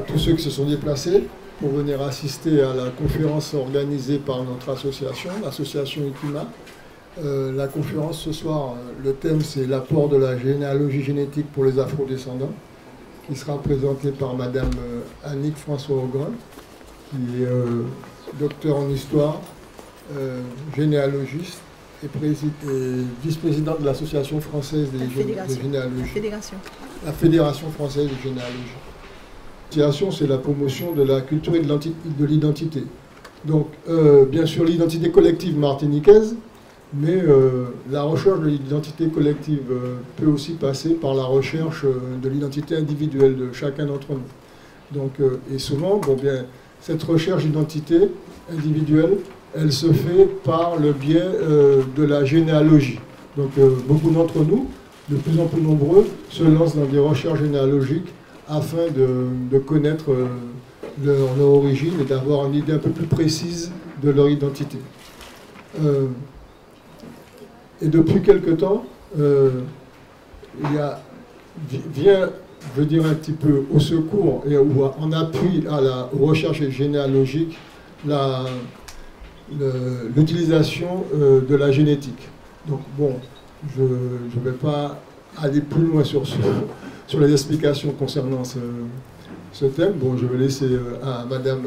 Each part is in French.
tous ceux qui se sont déplacés pour venir assister à la conférence organisée par notre association, l'association ICUMA. La conférence ce soir, le thème c'est l'apport de la généalogie génétique pour les afrodescendants, qui sera présentée par Madame Annick François-Augrin, qui est docteur en histoire, généalogiste et vice-présidente de l'Association française de généalogie. La Fédération française de généalogie. L'association, c'est la promotion de la culture et de l'identité. Donc, bien sûr, l'identité collective martiniquaise, mais la recherche de l'identité collective peut aussi passer par la recherche de l'identité individuelle de chacun d'entre nous. Donc, et souvent, bon, bien, cette recherche d'identité individuelle, elle se fait par le biais de la généalogie. Donc, beaucoup d'entre nous, de plus en plus nombreux, se lancent dans des recherches généalogiques afin de connaître leur origine et d'avoir une idée un peu plus précise de leur identité. Et depuis quelque temps, vient, je veux dire, un petit peu au secours et en appui à la recherche généalogique, l'utilisation de la génétique. Donc bon, je ne vais pas aller plus loin sur les explications concernant ce thème. Bon, je vais laisser à Madame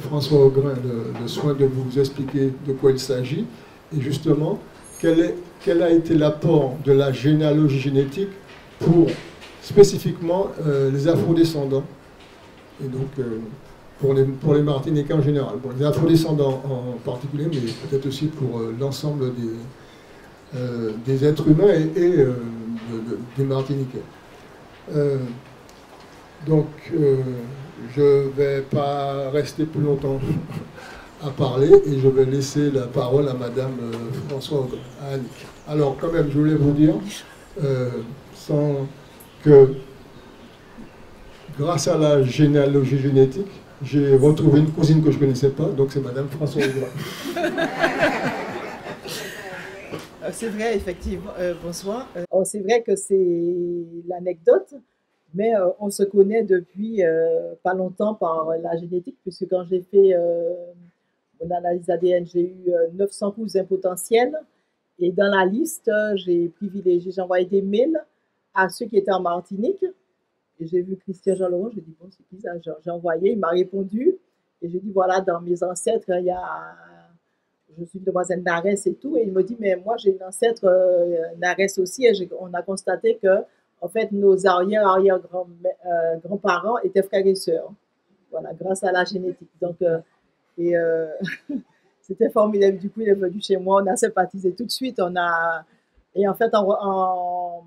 François Augrin le soin de vous expliquer de quoi il s'agit et justement quel a été l'apport de la généalogie génétique pour spécifiquement les afrodescendants et donc pour les Martiniquais en général. Bon, les afrodescendants en particulier, mais peut-être aussi pour l'ensemble des êtres humains et des Martiniquais. Donc, je ne vais pas rester plus longtemps à parler et je vais laisser la parole à Madame François Augrin, à Annick. Alors, quand même, je voulais vous dire, sans que, grâce à la généalogie génétique, j'ai retrouvé une cousine que je ne connaissais pas, donc c'est Madame François Augrin. C'est vrai, effectivement. Bonsoir. C'est vrai que c'est l'anecdote, mais on se connaît depuis pas longtemps par la génétique, puisque quand j'ai fait mon analyse ADN, j'ai eu 900 cousins potentiels. Et dans la liste, j'ai envoyé des mails à ceux qui étaient en Martinique. Et j'ai vu Christian Jean-Laurent, j'ai dit, bon, c'est qui ça? J'ai envoyé, il m'a répondu. Et j'ai dit, voilà, dans mes ancêtres, il y a... Je suis une demoiselle Narès et tout. Et il me dit, mais moi, j'ai une ancêtre Narès aussi. Et on a constaté que, en fait, nos arrière-grands-parents étaient frères et sœurs. Voilà, grâce à la génétique. Donc, c'était formidable. Du coup, il est venu chez moi. On a sympathisé tout de suite. Et en fait, en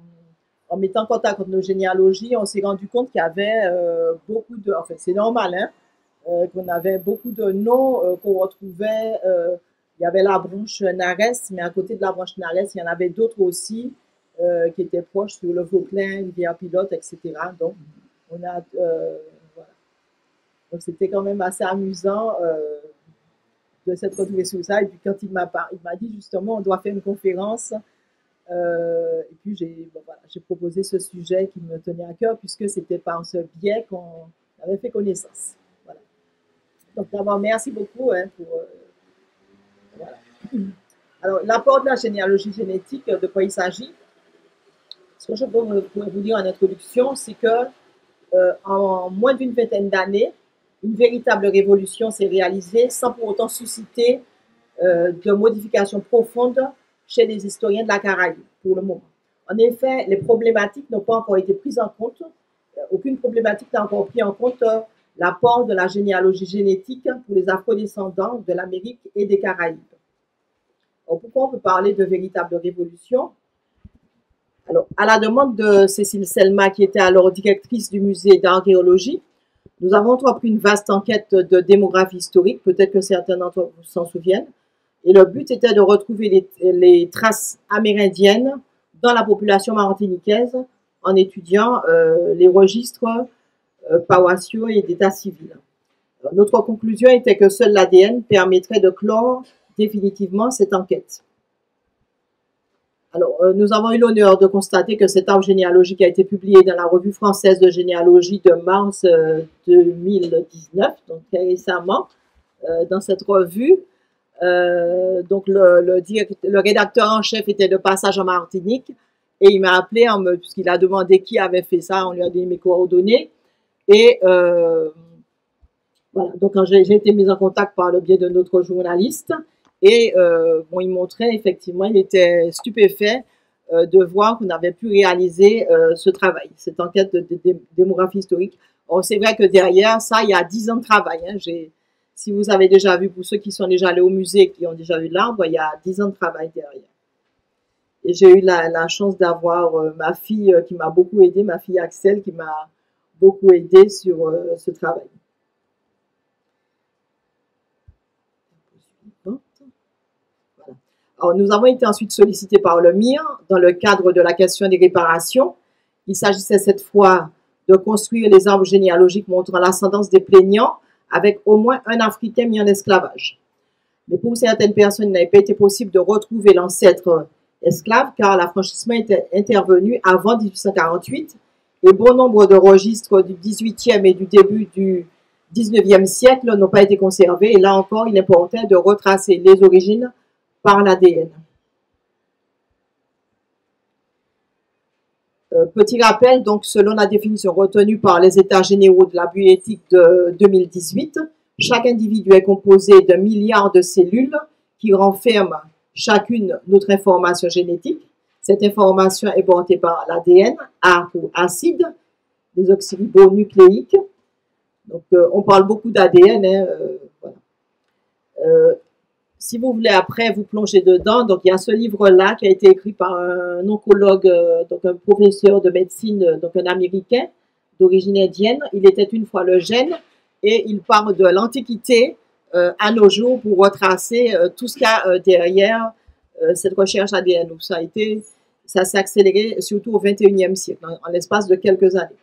mettant en contact avec nos généalogies, on s'est rendu compte qu'il y avait beaucoup de... En fait, c'est normal, hein, qu'on avait beaucoup de noms qu'on retrouvait... il y avait la branche Narès, mais à côté de la branche Narès, il y en avait d'autres aussi qui étaient proches sur le Vauclin, Rivière-Pilote, etc. Donc, voilà. Donc, c'était quand même assez amusant de s'être retrouvé sur ça. Et puis, quand il m'a dit justement, on doit faire une conférence. Et puis, j'ai proposé ce sujet qui me tenait à cœur, puisque c'était par ce biais qu'on avait fait connaissance. Voilà. Donc, d'abord, merci beaucoup pour... Voilà. Alors, l'apport de la généalogie génétique, de quoi il s'agit? Ce que je pourrais vous dire en introduction, c'est que en moins d'une vingtaine d'années, une véritable révolution s'est réalisée sans pour autant susciter de modifications profondes chez les historiens de la Caraïbe, pour le moment. En effet, les problématiques n'ont pas encore été prises en compte. Aucune problématique n'a encore pris en compte l'apport de la généalogie génétique pour les afrodescendants de l'Amérique et des Caraïbes. Alors, pourquoi on peut parler de véritable révolution? Alors, à la demande de Cécile Selma, qui était alors directrice du musée d'archéologie, nous avons entrepris une vaste enquête de démographie historique, peut-être que certains d'entre vous s'en souviennent, et le but était de retrouver les traces amérindiennes dans la population martiniquaise en étudiant les registres paroissiaux et d'état civil. Notre conclusion était que seul l'ADN permettrait de clore définitivement cette enquête. Alors, nous avons eu l'honneur de constater que cet arbre généalogique a été publié dans la Revue française de généalogie de mars 2019, donc très récemment. Dans cette revue, donc le rédacteur en chef était de passage en Martinique et il m'a appelé puisqu'il a demandé qui avait fait ça, on lui a donné mes coordonnées et voilà, donc j'ai été mise en contact par le biais de notre journaliste et bon, il montrait effectivement, il était stupéfait de voir qu'on avait pu réaliser ce travail, cette enquête de démographie historique. C'est vrai que derrière ça, il y a 10 ans de travail. Hein. Si vous avez déjà vu, pour ceux qui sont déjà allés au musée, qui ont déjà vu l'arbre, il y a 10 ans de travail derrière. Et j'ai eu la chance d'avoir ma fille qui m'a beaucoup aidée, ma fille Axel, qui m'a beaucoup aidée sur ce travail. Voilà. Alors, nous avons été ensuite sollicités par le MIR dans le cadre de la question des réparations. Il s'agissait cette fois de construire les arbres généalogiques montrant l'ascendance des plaignants avec au moins un Africain mis en esclavage. Mais pour certaines personnes, il n'avait pas été possible de retrouver l'ancêtre esclave car l'affranchissement était intervenu avant 1848 et bon nombre de registres du 18e et du début du 19e siècle n'ont pas été conservés et là encore, il importait de retracer les origines par l'ADN. Petit rappel, donc selon la définition retenue par les États généraux de la bioéthique de 2018, chaque individu est composé d'1 milliard de cellules qui renferment chacune notre information génétique. Cette information est portée par l'ADN, A pour acide, désoxyribonucléique. Donc on parle beaucoup d'ADN. Hein, voilà. Si vous voulez après vous plonger dedans, donc il y a ce livre-là qui a été écrit par un oncologue, donc un professeur de médecine, donc un Américain d'origine indienne. Il était une fois le gène et il parle de l'Antiquité à nos jours pour retracer tout ce qu'il y a derrière cette recherche ADN. Donc ça s'est accéléré surtout au XXIe siècle, en l'espace de quelques années.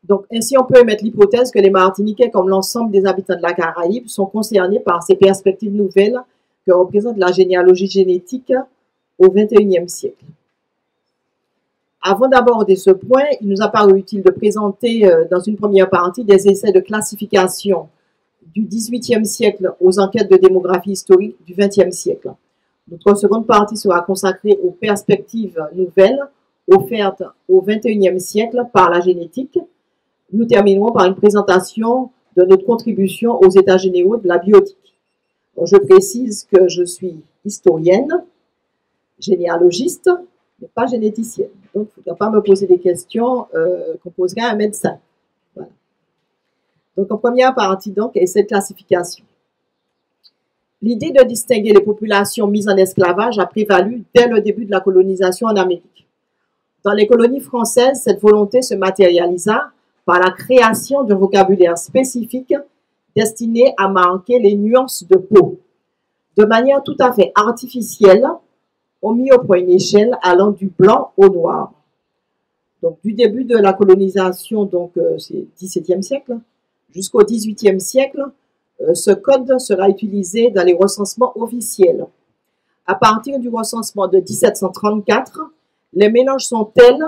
Donc, ainsi, on peut émettre l'hypothèse que les Martiniquais, comme l'ensemble des habitants de la Caraïbe, sont concernés par ces perspectives nouvelles que représente la généalogie génétique au XXIe siècle. Avant d'aborder ce point, il nous a paru utile de présenter dans une première partie des essais de classification du XVIIIe siècle aux enquêtes de démographie historique du XXe siècle. Notre seconde partie sera consacrée aux perspectives nouvelles offertes au XXIe siècle par la génétique. Nous terminerons par une présentation de notre contribution aux États généraux de la bioéthique. Je précise que je suis historienne, généalogiste, mais pas généticienne. Donc, il ne faudra pas me poser des questions qu'on poserait à un médecin. Voilà. Donc, en première partie, donc, est cette classification. L'idée de distinguer les populations mises en esclavage a prévalu dès le début de la colonisation en Amérique. Dans les colonies françaises, cette volonté se matérialisa par la création d'un vocabulaire spécifique destiné à marquer les nuances de peau. De manière tout à fait artificielle, on mit au point une échelle allant du blanc au noir. Donc, du début de la colonisation, donc c'est XVIIe siècle, jusqu'au XVIIIe siècle, ce code sera utilisé dans les recensements officiels. À partir du recensement de 1734, les mélanges sont tels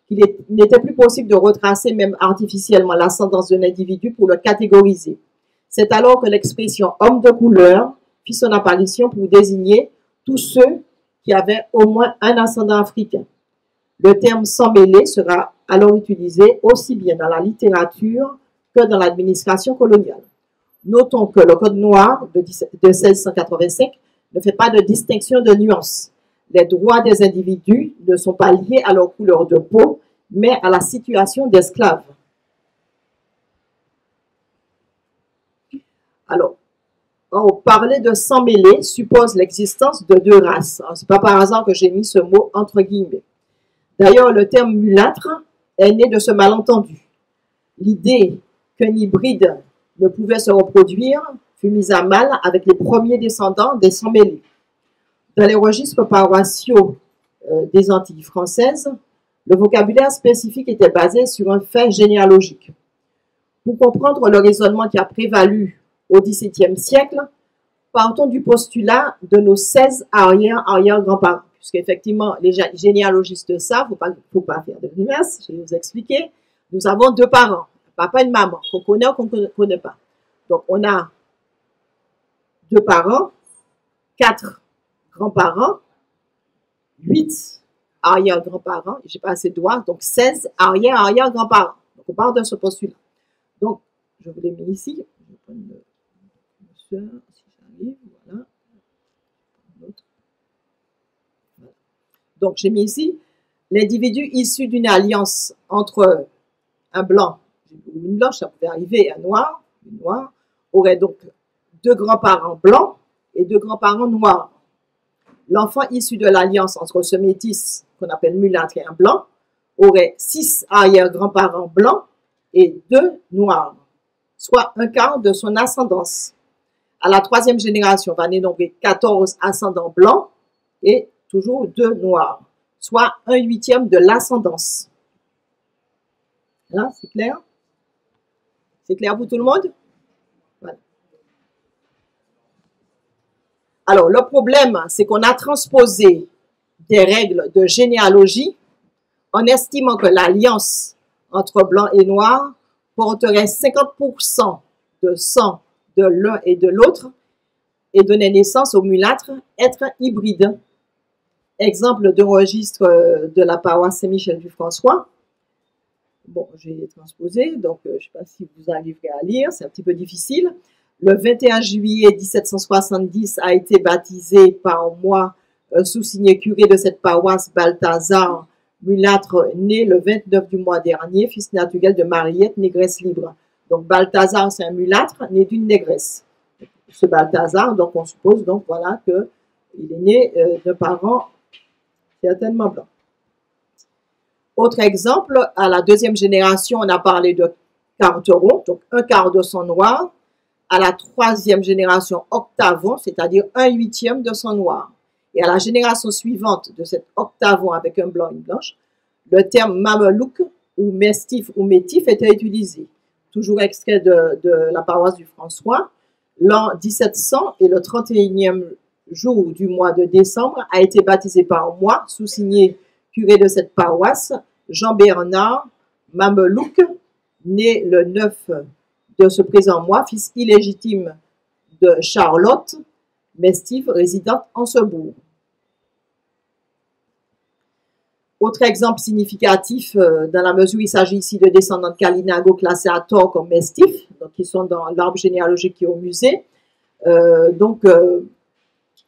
qu'il n'était plus possible de retracer même artificiellement l'ascendance d'un individu pour le catégoriser. C'est alors que l'expression « homme de couleur » fit son apparition pour désigner tous ceux qui avaient au moins un ascendant africain. Le terme « sans mêler » sera alors utilisé aussi bien dans la littérature que dans l'administration coloniale. Notons que le Code noir de 1685 ne fait pas de distinction de nuances. Les droits des individus ne sont pas liés à leur couleur de peau, mais à la situation d'esclaves. Alors, parler de sang mêlé suppose l'existence de deux races. Ce n'est pas par hasard que j'ai mis ce mot entre guillemets. D'ailleurs, le terme mulâtre est né de ce malentendu. L'idée qu'un hybride ne pouvait se reproduire fut mise à mal avec les premiers descendants des sang mêlés. Dans les registres paroissiaux des Antilles françaises, le vocabulaire spécifique était basé sur un fait généalogique. Pour comprendre le raisonnement qui a prévalu au XVIIe siècle, partons du postulat de nos 16 arrière-arrière-grands-parents, puisqu'effectivement, les généalogistes savent, faut pas faire de grimace, je vais vous expliquer. Nous avons 2 parents, un papa et une maman, qu'on connaît ou qu'on ne connaît pas. Donc, on a 2 parents, 4 grands-parents, 8 arrière-grands-parents, j'ai pas assez de doigts, donc 16 arrière-arrière-grands-parents. Donc, on part de ce postulat. Donc, je vous l'ai mis ici. Je vais prendre le si j'arrive, voilà. Donc, j'ai mis ici l'individu issu d'une alliance entre un blanc ou une blanche, ça pouvait arriver, un noir, une noire, aurait donc 2 grands-parents blancs et 2 grands-parents noirs. L'enfant issu de l'alliance entre ce métis, qu'on appelle mulâtre, et un blanc, aurait 6 arrière-grands-parents blancs et 2 noirs, soit un quart de son ascendance. À la 3e génération, on va dénombrer 14 ascendants blancs et toujours 2 noirs, soit 1/8 de l'ascendance. Là, c'est clair? C'est clair pour tout le monde? Voilà. Alors, le problème, c'est qu'on a transposé des règles de généalogie en estimant que l'alliance entre blanc et noir porterait 50% de sang de l'un et de l'autre et donnait naissance au mulâtre, être hybride. Exemple de registre de la paroisse Saint-Michel du François. Bon, j'ai transposé, donc je ne sais pas si vous arriverez à lire, c'est un petit peu difficile. Le 21 juillet 1770 a été baptisé par moi, sous-signé curé de cette paroisse, Balthazar, mulâtre, né le 29 du mois dernier, fils naturel de Mariette, négresse libre. Donc Balthazar, c'est un mulâtre, né d'une négresse. Ce Balthazar, donc on suppose donc voilà qu'il est né de parents certainement blancs. Autre exemple, à la 2e génération, on a parlé de quarteron, donc un quart de sang noir. À la 3e génération, octavon, c'est-à-dire 1/8 de sang noir. Et à la génération suivante de cet octavon avec un blanc et une blanche, le terme mamelouk ou mestif ou métif était utilisé. Toujours extrait de la paroisse du François. L'an 1700 et le 31e jour du mois de décembre a été baptisé par moi, sous-signé curé de cette paroisse, Jean-Bernard Mamelouk, né le 9 de ce présent mois, fils illégitime de Charlotte, mestive, résidente en ce bourg. Autre exemple significatif, dans la mesure où il s'agit ici de descendants de Kalinago classés à tort comme mestifs, donc qui sont dans l'arbre généalogique qui est au musée.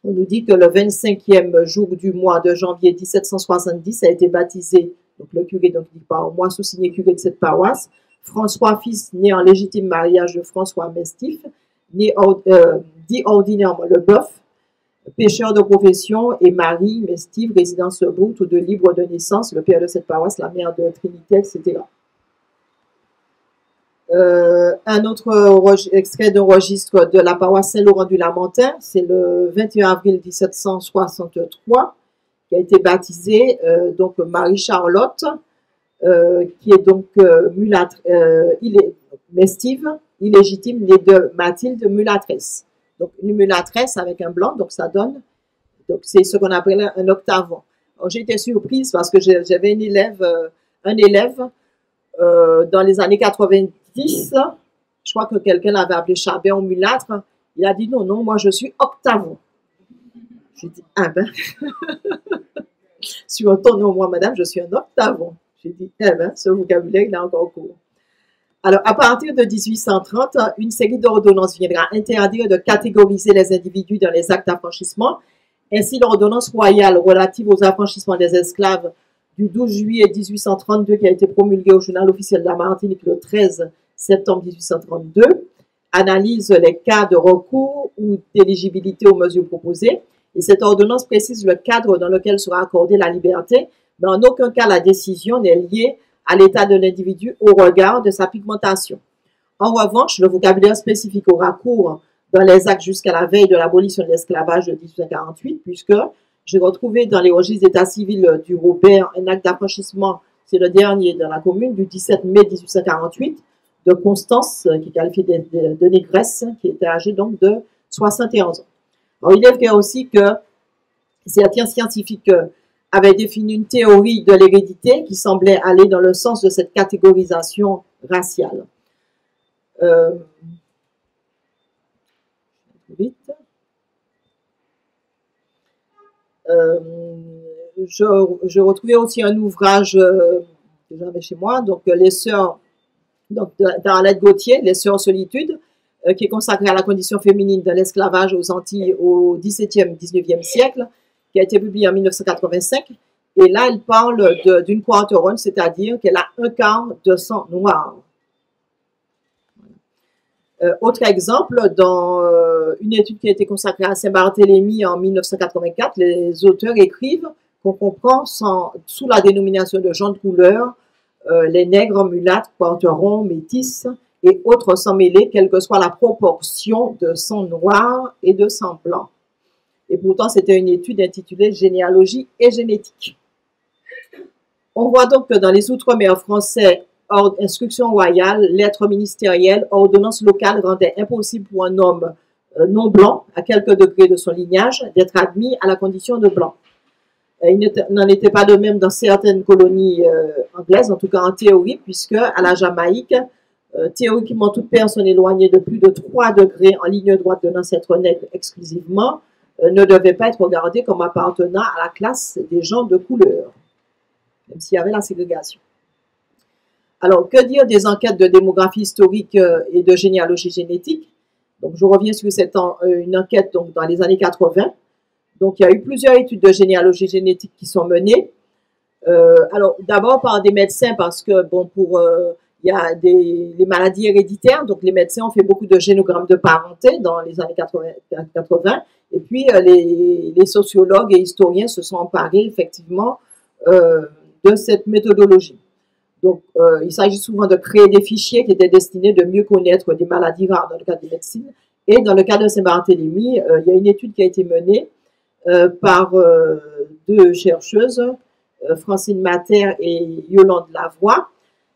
On nous dit que le 25e jour du mois de janvier 1770 a été baptisé, donc le curé, donc dit par moi, sous-signé curé de cette paroisse, François, fils né en légitime mariage de François Mestif, dit ordinairement le bœuf, pêcheur de profession, et Marie Mestif, résident ce bout, tous deux libres de naissance, le père de cette paroisse, la mère de Trinité, etc. Un autre extrait d'un registre de la paroisse Saint-Laurent du Lamentin, c'est le 21 avril 1763, qui a été baptisé donc Marie-Charlotte, qui est donc mulâtre, mestive, illégitime, née de Mathilde mulâtresse. Donc une mulâtresse avec un blanc, donc ça donne, donc c'est ce qu'on appelle un octavon. J'ai été surprise parce que j'avais un élève dans les années 90, je crois que quelqu'un l'avait appelé Chabert ou mulâtre, il a dit non, moi je suis octavon. J'ai dit, ah ben, sur ton nom, moi madame, je suis un octavon. J'ai dit, eh ben, ce vocabulaire, il est encore court. Alors, à partir de 1830, une série d'ordonnances viendra interdire de catégoriser les individus dans les actes d'affranchissement. Ainsi, l'ordonnance royale relative aux affranchissements des esclaves du 12 juillet 1832, qui a été promulguée au journal officiel de la Martinique le 13 septembre 1832, analyse les cas de recours ou d'éligibilité aux mesures proposées. Et cette ordonnance précise le cadre dans lequel sera accordée la liberté, mais en aucun cas la décision n'est liée à l'état de l'individu au regard de sa pigmentation. En revanche, le vocabulaire spécifique aura cours dans les actes jusqu'à la veille de l'abolition de l'esclavage de 1848, puisque j'ai retrouvé dans les registres d'état civil du Robert un acte d'affranchissement, c'est le dernier dans la commune, du 17 mai 1848, de Constance, qui est qualifiée de négresse, qui était âgée donc de 71 ans. Alors, il est vrai aussi que Certains scientifiques avaient défini une théorie de l'hérédité qui semblait aller dans le sens de cette catégorisation raciale. Vite. Je retrouvais aussi un ouvrage que j'avais chez moi, donc les sœurs, donc d'Arlette Gauthier, les sœurs Solitude, qui est consacré à la condition féminine de l'esclavage aux Antilles au XVIIe, XIXe siècle, qui a été publié en 1985. Et là, elle parle d'une quarteronne, c'est-à-dire qu'elle a un quart de sang noir. Autre exemple, dans une étude qui a été consacrée à Saint-Barthélemy en 1984, les auteurs écrivent qu'on comprend sous la dénomination de gens de couleur les nègres, mulattes, quarterons, métis et autres sans mêlés, quelle que soit la proportion de sang noir et de sang blanc. Et pourtant, c'était une étude intitulée « Généalogie et génétique ». On voit donc que dans les Outre-mer français, instruction royale, lettres ministérielles, ordonnances locales rendaient impossible pour un homme non blanc, à quelques degrés de son lignage, d'être admis à la condition de blanc. Il n'en était pas de même dans certaines colonies anglaises, en tout cas en théorie, puisque à la Jamaïque, théoriquement, toute personne éloignée de plus de 3 degrés en ligne droite d'un ancêtre nègre exclusivement ne devait pas être regardée comme appartenant à la classe des gens de couleur, même s'il y avait la ségrégation. Alors, que dire des enquêtes de démographie historique et de généalogie génétique? Donc, je reviens sur une enquête donc, dans les années 80. Donc, il y a eu plusieurs études de généalogie génétique qui sont menées. Alors, d'abord par des médecins parce que, bon, il y a les maladies héréditaires. Donc, les médecins ont fait beaucoup de génogrammes de parenté dans les années 80. Et puis, les sociologues et historiens se sont emparés, effectivement, de cette méthodologie. Donc, il s'agit souvent de créer des fichiers qui étaient destinés de mieux connaître des maladies rares dans le cadre de médecine. Et dans le cas de Saint-Barthélemy, il y a une étude qui a été menée par 2 chercheuses, Francine Mater et Yolande Lavoie.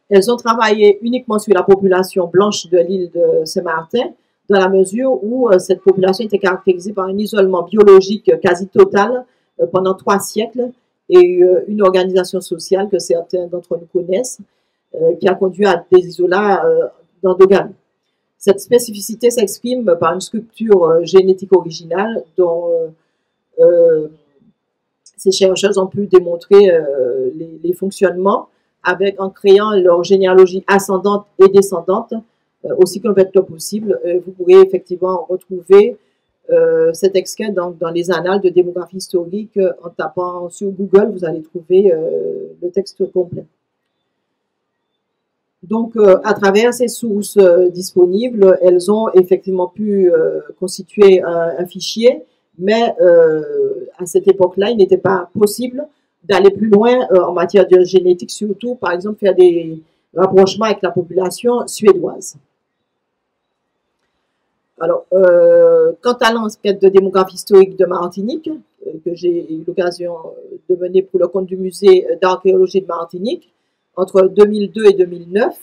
Elles ont travaillé uniquement sur la population blanche de l'île de Saint-Martin, dans la mesure où cette population était caractérisée par un isolement biologique quasi total pendant 3 siècles, et une organisation sociale que certains d'entre nous connaissent, qui a conduit à des isolats d'endogamie. Cette spécificité s'exprime par une structure génétique originale dont ces chercheurs ont pu démontrer les fonctionnements en créant leur généalogie ascendante et descendante aussi complète que possible. Vous pourrez effectivement retrouver cet extrait dans les annales de démographie historique. En tapant sur Google, vous allez trouver le texte complet. Donc, à travers ces sources disponibles, elles ont effectivement pu constituer un fichier, mais à cette époque-là, il n'était pas possible d'aller plus loin en matière de génétique, surtout, par exemple, faire des rapprochements avec la population suédoise. Alors, quant à l'enquête de démographie historique de Martinique, que j'ai eu l'occasion de mener pour le compte du musée d'archéologie de Martinique, entre 2002 et 2009,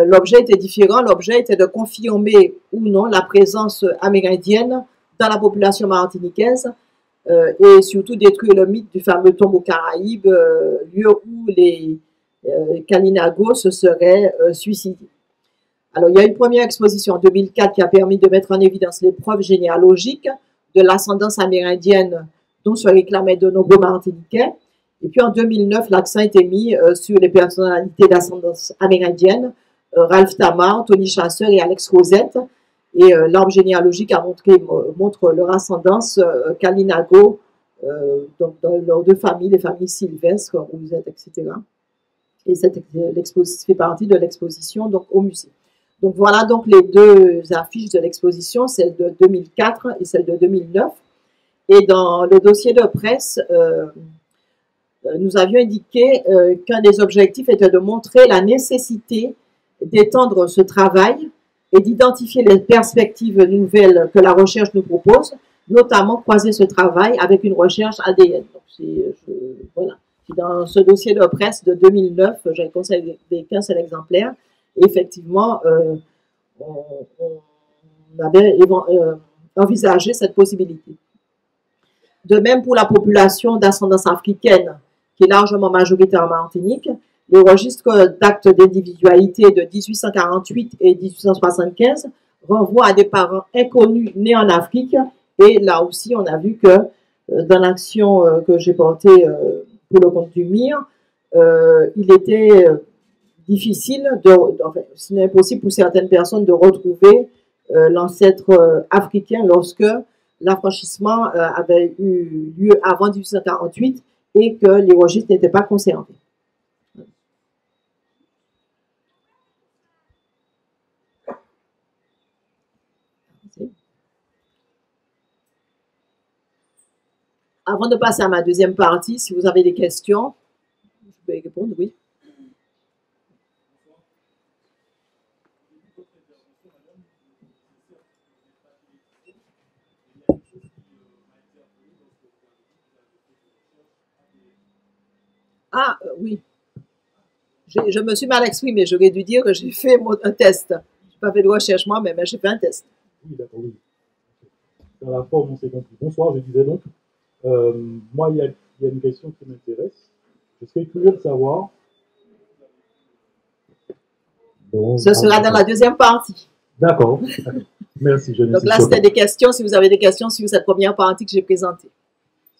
l'objet était différent. L'objet était de confirmer ou non la présence amérindienne dans la population martiniquaise et surtout détruire le mythe du fameux tombeau Caraïbe, lieu où les Kalinago se seraient suicidés. Alors, il y a une première exposition en 2004 qui a permis de mettre en évidence les preuves généalogiques de l'ascendance amérindienne dont se réclamaient de nombreux Martiniquais. Et puis en 2009, l'accent a été mis sur les personnalités d'ascendance amérindienne, Ralph Tamar, Tony Chasseur et Alex Rosette. Et l'arbre généalogique montre leur ascendance Kalinago, donc dans leurs 2 familles, les familles sylvestres, Rosette, etc. Et l'exposition fait partie de l'exposition donc au musée. Donc voilà donc les 2 affiches de l'exposition, celle de 2004 et celle de 2009. Et dans le dossier de presse, nous avions indiqué qu'un des objectifs était de montrer la nécessité d'étendre ce travail et d'identifier les perspectives nouvelles que la recherche nous propose, notamment croiser ce travail avec une recherche ADN. Donc voilà. Dans ce dossier de presse de 2009, j'ai conseillé qu'un seul exemplaire. Effectivement, on avait envisagé cette possibilité. De même pour la population d'ascendance africaine, qui est largement majoritaire en Martinique, les registres d'actes d'individualité de 1848 et 1875 renvoient à des parents inconnus nés en Afrique. Et là aussi, on a vu que dans l'action que j'ai portée pour le compte du MIR, il était difficile, enfin, sinon impossible pour certaines personnes de retrouver l'ancêtre africain lorsque l'affranchissement avait eu lieu avant 1848 et que les registres n'étaient pas conservés. Avant de passer à ma deuxième partie, si vous avez des questions, je peux y répondre, oui. Ah, oui. Je me suis mal exprimée. J'aurais dû dire que j'ai fait un test. Je n'ai pas fait de recherche moi-même, mais j'ai fait un test. Oui, d'accord, oui. Dans la forme, on s'est compris. Bonsoir, je disais donc. Moi, il y a une question qui m'intéresse. Je serais curieux de savoir. Ce sera dans la deuxième partie. D'accord. Merci. Donc là, c'était des questions. Si vous avez des questions sur cette première partie que j'ai présentée,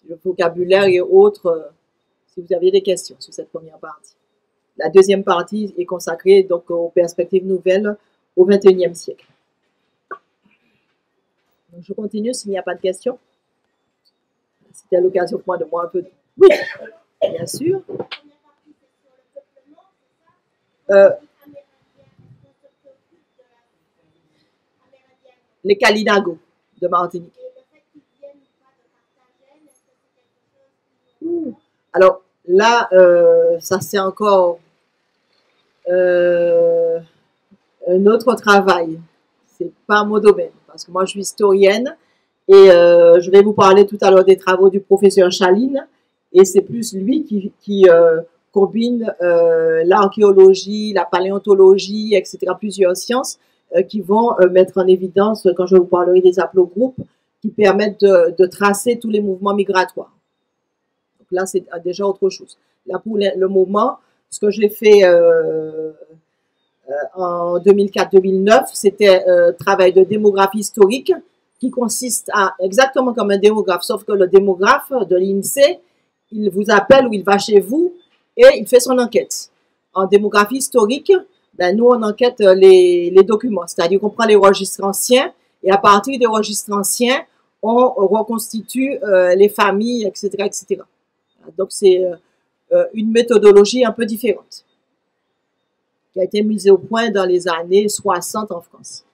le vocabulaire et autres, si vous avez des questions sur cette première partie. La deuxième partie est consacrée donc aux perspectives nouvelles au XXIe siècle. Donc, je continue s'il n'y a pas de questions. C'était l'occasion pour moi de moi un peu. Oui, bien sûr. Les Kalinago de Martinique. Alors là, ça c'est encore un autre travail. C'est pas mon domaine parce que moi je suis historienne et je vais vous parler tout à l'heure des travaux du professeur Chaline et c'est plus lui qui combine l'archéologie, la paléontologie, etc. Plusieurs sciences qui vont mettre en évidence, quand je vous parlerai des haplogroupes, qui permettent de tracer tous les mouvements migratoires. Donc là, c'est déjà autre chose. Là, pour le moment, ce que j'ai fait en 2004-2009, c'était un travail de démographie historique qui consiste à, exactement comme un démographe, sauf que le démographe de l'INSEE, il vous appelle ou il va chez vous et il fait son enquête. En démographie historique, ben, nous, on enquête les documents, c'est-à-dire qu'on prend les registres anciens et à partir des registres anciens, on reconstitue les familles, etc., etc. Donc, c'est une méthodologie un peu différente qui a été mise au point dans les années 60 en France.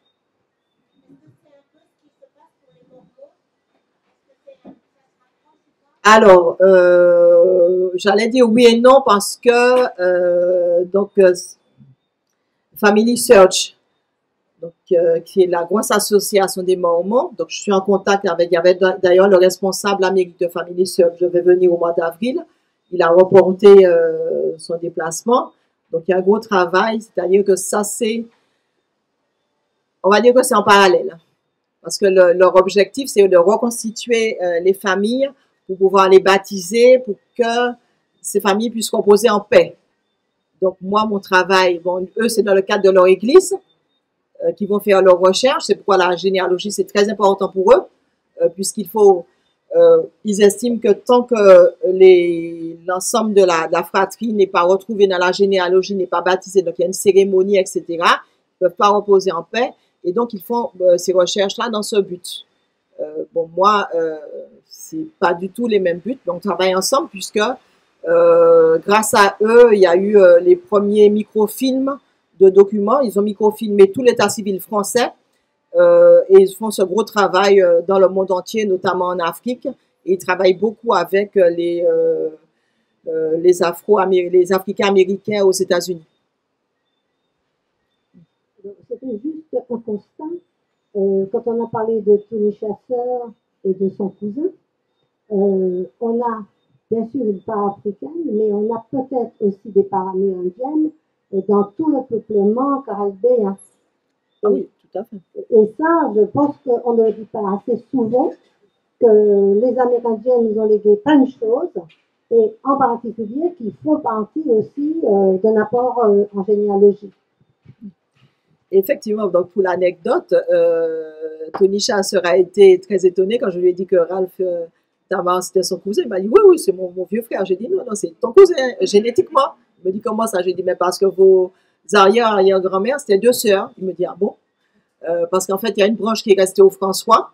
Alors, j'allais dire oui et non parce que Family Search, donc, qui est la grosse association des Mormons, donc je suis en contact avec, il y avait d'ailleurs le responsable Amérique de Family Search, je vais venir au mois d'avril, il a reporté son déplacement, donc il y a un gros travail, c'est-à-dire que ça c'est, on va dire que c'est en parallèle, parce que leur objectif c'est de reconstituer les familles pour pouvoir les baptiser, pour que ces familles puissent composer en paix. Donc moi, mon travail, bon, eux, c'est dans le cadre de leur église qui vont faire leurs recherches. C'est pourquoi la généalogie, c'est très important pour eux, puisqu'il faut, ils estiment que tant que l'ensemble de la fratrie n'est pas retrouvé dans la généalogie, n'est pas baptisé, donc il y a une cérémonie, etc., ils ne peuvent pas reposer en paix. Et donc, ils font ces recherches-là dans ce but. Bon, moi, c'est pas du tout les mêmes buts, mais on travaille ensemble puisque grâce à eux, il y a eu les premiers microfilms de documents. Ils ont microfilmé tout l'état civil français et ils font ce gros travail dans le monde entier, notamment en Afrique. Et ils travaillent beaucoup avec les Africains américains aux États-Unis. C'était juste un constat. Quand on a parlé de Tony Chasseur et de son cousin, on a bien sûr une part africaine, mais on a peut-être aussi des parts amérindiennes dans tout le peuplement caribéen. Ah oui, tout à fait. Et ça, je pense qu'on ne le dit pas assez souvent, que les Amérindiens nous ont légué plein de choses, et en particulier qu'ils font partie aussi d'un apport en généalogie. Effectivement, donc pour l'anecdote, Tony Chasseur a été très étonné quand je lui ai dit que Ralph Tamar c'était son cousin. Il m'a dit oui, c'est mon vieux frère. J'ai dit non, c'est ton cousin, génétiquement. Il me dit comment ça? J'ai dit mais parce que vos arrière-grand-mères c'était deux sœurs. Il me dit ah bon? Parce qu'en fait il y a une branche qui est restée au François.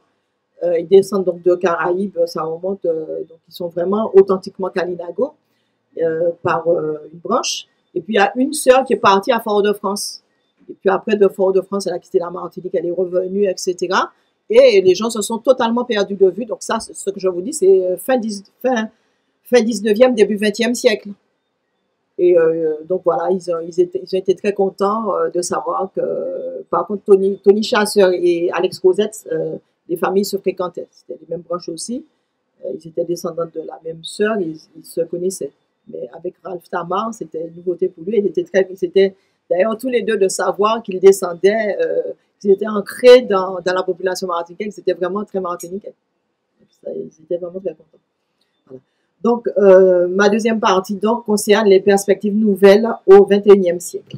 Ils descendent donc de Caraïbes, ça remonte, donc ils sont vraiment authentiquement Kalinago par une branche. Et puis il y a une sœur qui est partie à Fort-de-France. Et puis après de Fort-de-France, elle a quitté la Martinique, elle est revenue, etc. Et les gens se sont totalement perdus de vue. Donc ça, ce que je vous dis, c'est fin 19e, début 20e siècle. Et donc voilà, ils ont été très contents de savoir que, par contre, Tony Chasseur et Alex Cosette, les familles se fréquentaient. C'était les mêmes branches aussi. Ils étaient descendants de la même sœur, ils se connaissaient. Mais avec Ralph Tamar, c'était une nouveauté pour lui. C'était d'ailleurs tous les deux de savoir qu'ils descendaient, qu'ils étaient ancrés dans la population martiniquaise, c'était vraiment très martiniquais. Ils étaient vraiment très contents. Voilà. Donc, ma deuxième partie donc, concerne les perspectives nouvelles au XXIe siècle.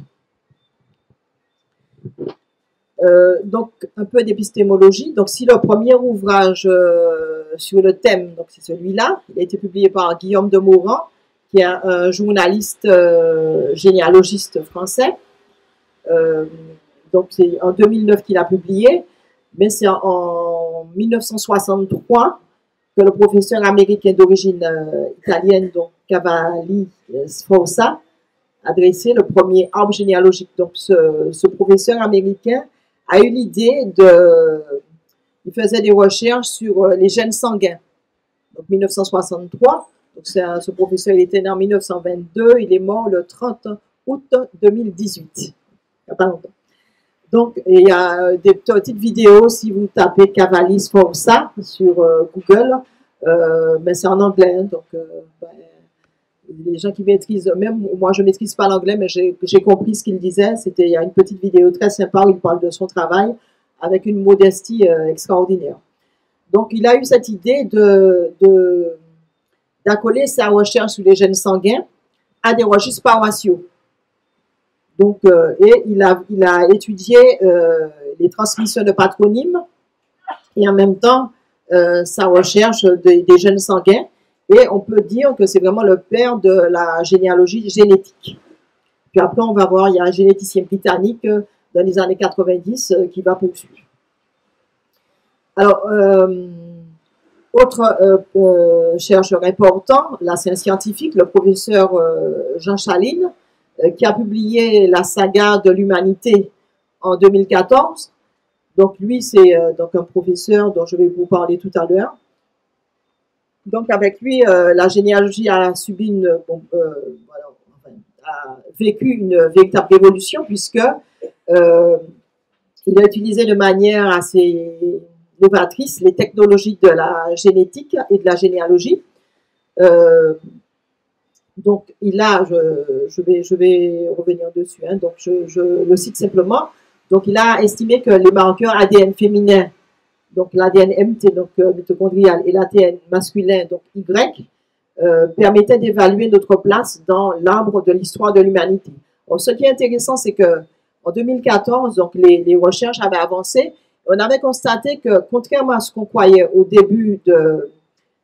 Donc, un peu d'épistémologie. Donc, si le premier ouvrage sur le thème, donc c'est celui-là, il a été publié par Guillaume de Morand, qui est un journaliste généalogiste français. Donc, c'est en 2009 qu'il a publié, mais c'est en 1963 que le professeur américain d'origine italienne, donc Cavalli Sforza, a dressé le premier arbre généalogique. Donc, ce professeur américain a eu l'idée il faisait des recherches sur les gènes sanguins. Donc, 1963. Donc, ce professeur, il était né en 1922, il est mort le 30 août 2018. Il n'y a pas longtemps. Donc, il y a des petites vidéos, si vous tapez Cavalli Sforza sur Google, mais c'est en anglais, donc les gens qui maîtrisent, même moi je ne maîtrise pas l'anglais, mais j'ai compris ce qu'il disait. Il y a une petite vidéo très sympa où il parle de son travail avec une modestie extraordinaire. Donc, il a eu cette idée d'accoler sa recherche sur les gènes sanguins à des registres paroissiaux. Donc, et il a étudié les transmissions de patronymes et en même temps sa recherche des gènes sanguins. Et on peut dire que c'est vraiment le père de la généalogie génétique. Puis après, on va voir, il y a un généticien britannique dans les années 90 qui va poursuivre. Alors, autre chercheur important, là c'est un scientifique, le professeur Jean Chaline, qui a publié la saga de l'humanité en 2014. Donc lui, c'est donc un professeur dont je vais vous parler tout à l'heure. Donc avec lui, la généalogie a subi a vécu une véritable révolution puisque il a utilisé de manière assez novatrice les technologies de la génétique et de la généalogie. Donc, je vais revenir dessus, hein, donc je le cite simplement. Donc, il a estimé que les marqueurs ADN féminin, donc l'ADN MT, donc mitochondrial, et l'ADN masculin, donc Y, permettaient d'évaluer notre place dans l'arbre de l'histoire de l'humanité. Ce qui est intéressant, c'est que en 2014, donc les recherches avaient avancé. On avait constaté que, contrairement à ce qu'on croyait au début de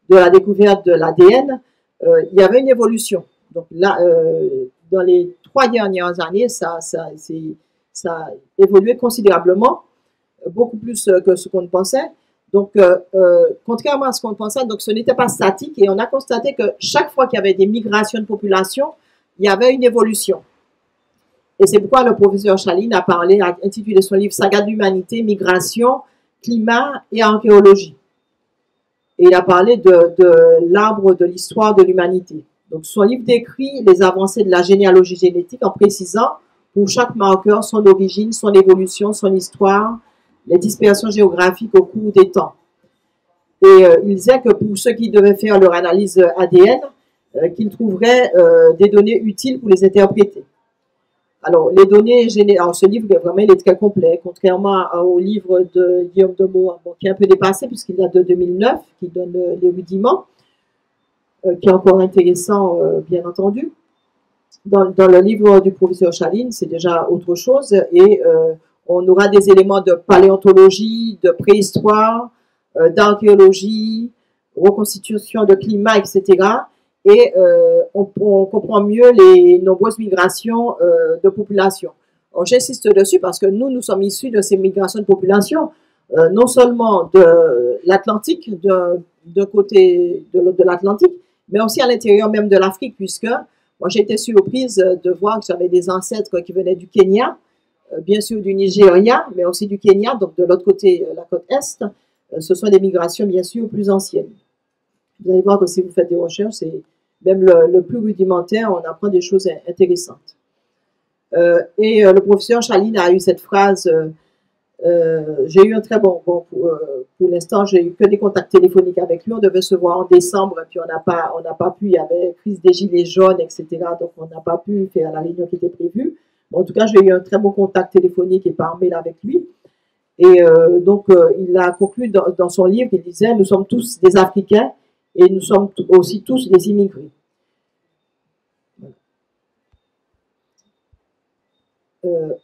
la découverte de l'ADN, il y avait une évolution. Donc là, dans les 3 dernières années, ça a évolué considérablement, beaucoup plus que ce qu'on pensait. Donc, contrairement à ce qu'on pensait, donc ce n'était pas statique et on a constaté que chaque fois qu'il y avait des migrations de population, il y avait une évolution. Et c'est pourquoi le professeur Chaline a intitulé son livre Saga de l'humanité, migration, climat et archéologie. Et il a parlé de l'arbre de l'histoire de l'humanité. Donc, son livre décrit les avancées de la généalogie génétique en précisant pour chaque marqueur son origine, son évolution, son histoire, les dispersions géographiques au cours des temps. Et il disait que pour ceux qui devaient faire leur analyse ADN, qu'ils trouveraient des données utiles pour les interpréter. Alors, les données alors ce livre, vraiment, il est très complet, contrairement au livre de Guillaume Demeaux, bon, qui est un peu dépassé, puisqu'il date de 2009, qui donne les rudiments, qui est encore intéressant, bien entendu. Dans le livre du professeur Chaline, c'est déjà autre chose, et on aura des éléments de paléontologie, de préhistoire, d'archéologie, reconstitution de climat, etc., et on comprend mieux les nombreuses migrations de population. J'insiste dessus parce que nous sommes issus de ces migrations de population, non seulement de l'Atlantique, de côté de l'Atlantique, mais aussi à l'intérieur même de l'Afrique, puisque moi j'ai été surprise de voir que j'avais des ancêtres qui venaient du Kenya, bien sûr du Nigeria, mais aussi du Kenya, donc de l'autre côté, la côte Est. Ce sont des migrations bien sûr plus anciennes. Vous allez voir que si vous faites des recherches, c'est même le plus rudimentaire, on apprend des choses intéressantes. Et le professeur Chaline a eu cette phrase, j'ai eu un très bon pour l'instant, j'ai eu que des contacts téléphoniques avec lui, on devait se voir en décembre, et puis on n'a pas pu, il y avait crise des gilets jaunes, etc., donc on n'a pas pu faire la réunion qui était prévue. En tout cas, j'ai eu un très bon contact téléphonique et par mail avec lui. Et donc, il a conclu dans son livre, il disait, nous sommes tous des Africains, et nous sommes aussi tous des immigrés.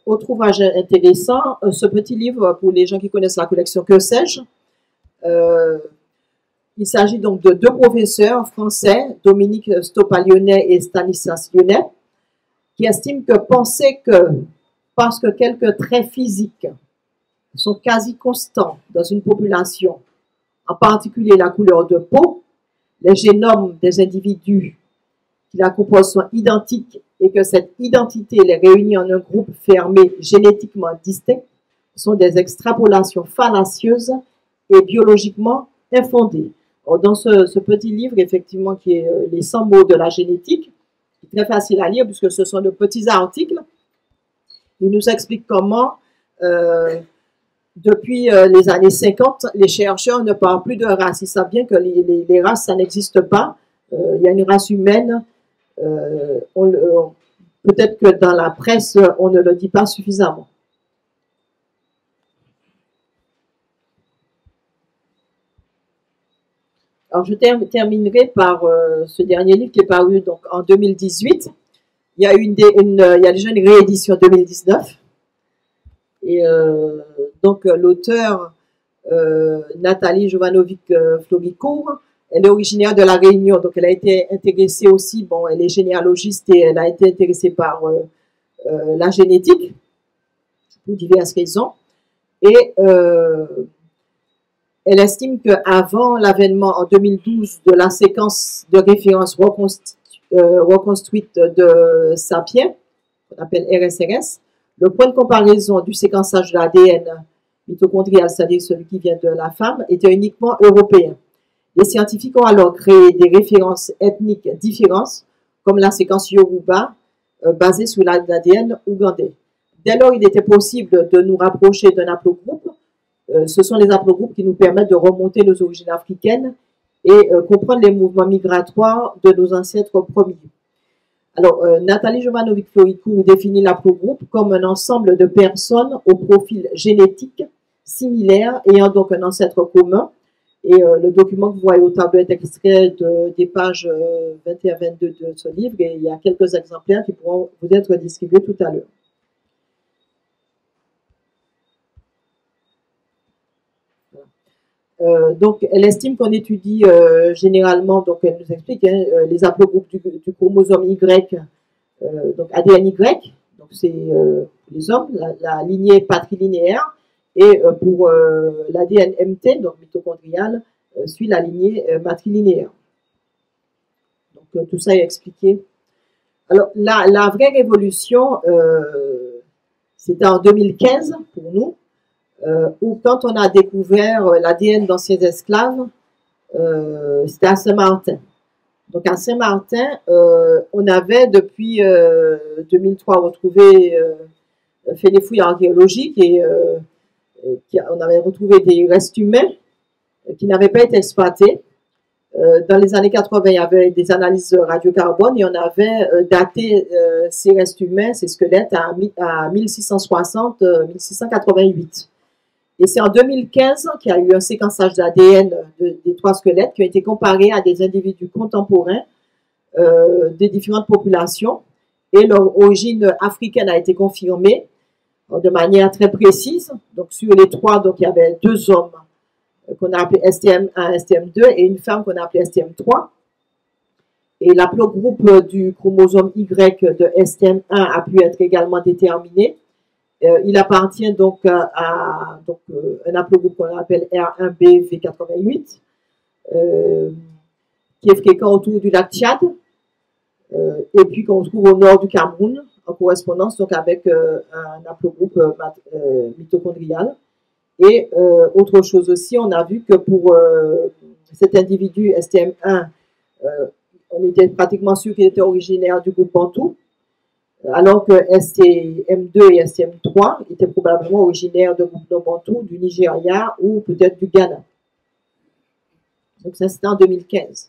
Autre ouvrage intéressant, ce petit livre pour les gens qui connaissent la collection Que sais-je. Il s'agit donc de deux professeurs français, Dominique Stoppa-Lyonnais et Stanislas Lyonnais, qui estiment que penser que parce que quelques traits physiques sont quasi constants dans une population, en particulier la couleur de peau, les génomes des individus qui la composent sont identiques et que cette identité les réunit en un groupe fermé génétiquement distinct sont des extrapolations fallacieuses et biologiquement infondées. Alors, dans ce petit livre, effectivement, qui est les 100 mots de la génétique, qui est très facile à lire puisque ce sont de petits articles, il nous explique comment depuis les années 50, les chercheurs ne parlent plus de race. Ils savent bien que les races, ça n'existe pas. Il y a une race humaine. Peut-être que dans la presse, on ne le dit pas suffisamment. Alors, je terminerai par ce dernier livre qui est paru donc, en 2018. Il y a déjà une réédition 2019. Et donc, l'auteur, Nathalie Jovanovic-Floricourt, elle est originaire de La Réunion, donc elle a été intéressée aussi, bon, elle est généalogiste et elle a été intéressée par la génétique, pour diverses raisons. Et elle estime qu'avant l'avènement en 2012 de la séquence de référence reconstruite de Sapiens, qu'on appelle RSRS, le point de comparaison du séquençage de l'ADN mitochondrial, c'est-à-dire celui qui vient de la femme, était uniquement européen. Les scientifiques ont alors créé des références ethniques différentes, comme la séquence Yoruba, basée sur l'ADN ougandais. Dès lors, il était possible de nous rapprocher d'un haplogroupe. Ce sont les haplogroupes qui nous permettent de remonter nos origines africaines et comprendre les mouvements migratoires de nos ancêtres premiers. Alors, Nathalie Jovanovic-Floricourt définit l'aplogroupe comme un ensemble de personnes au profil génétique similaire, ayant donc un ancêtre commun. Et le document que vous voyez au tableau est extrait des pages 21-22 de ce livre, et il y a quelques exemplaires qui pourront vous être distribués tout à l'heure. Donc, elle estime qu'on étudie généralement, donc elle nous explique, les haplogroupes du chromosome Y, donc ADN Y, donc c'est les hommes, la lignée patrilinéaire, et pour l'ADN MT, donc mitochondrial, suit la lignée matrilinéaire. Donc, tout ça est expliqué. Alors, la vraie révolution, c'était en 2015 pour nous, où quand on a découvert l'ADN d'anciens esclaves, c'était à Saint-Martin. Donc à Saint-Martin, on avait depuis 2003 retrouvé, fait des fouilles archéologiques et on avait retrouvé des restes humains qui n'avaient pas été exploités. Dans les années 80, il y avait des analyses radiocarbone et on avait daté ces restes humains, ces squelettes, à 1660-1688. Et c'est en 2015 qu'il y a eu un séquençage d'ADN des 3 squelettes qui ont été comparés à des individus contemporains des différentes populations. Et leur origine africaine a été confirmée de manière très précise. Donc, sur les 3, donc, il y avait 2 hommes qu'on a appelés STM1, STM2 et une femme qu'on a appelée STM3. Et l'aplogroupe du chromosome Y de STM1 a pu être également déterminé. Il appartient donc à un haplogroupe qu'on appelle R1BV88, qui est fréquent autour du lac Tchad, et puis qu'on trouve au nord du Cameroun, en correspondance donc avec un haplogroupe mitochondrial. Et autre chose aussi, on a vu que pour cet individu STM1, on était pratiquement sûr qu'il était originaire du groupe Bantou, alors que STM2 et STM3 étaient probablement originaires de groupes non Bantou, du Nigeria ou peut-être du Ghana. Donc ça, c'était en 2015.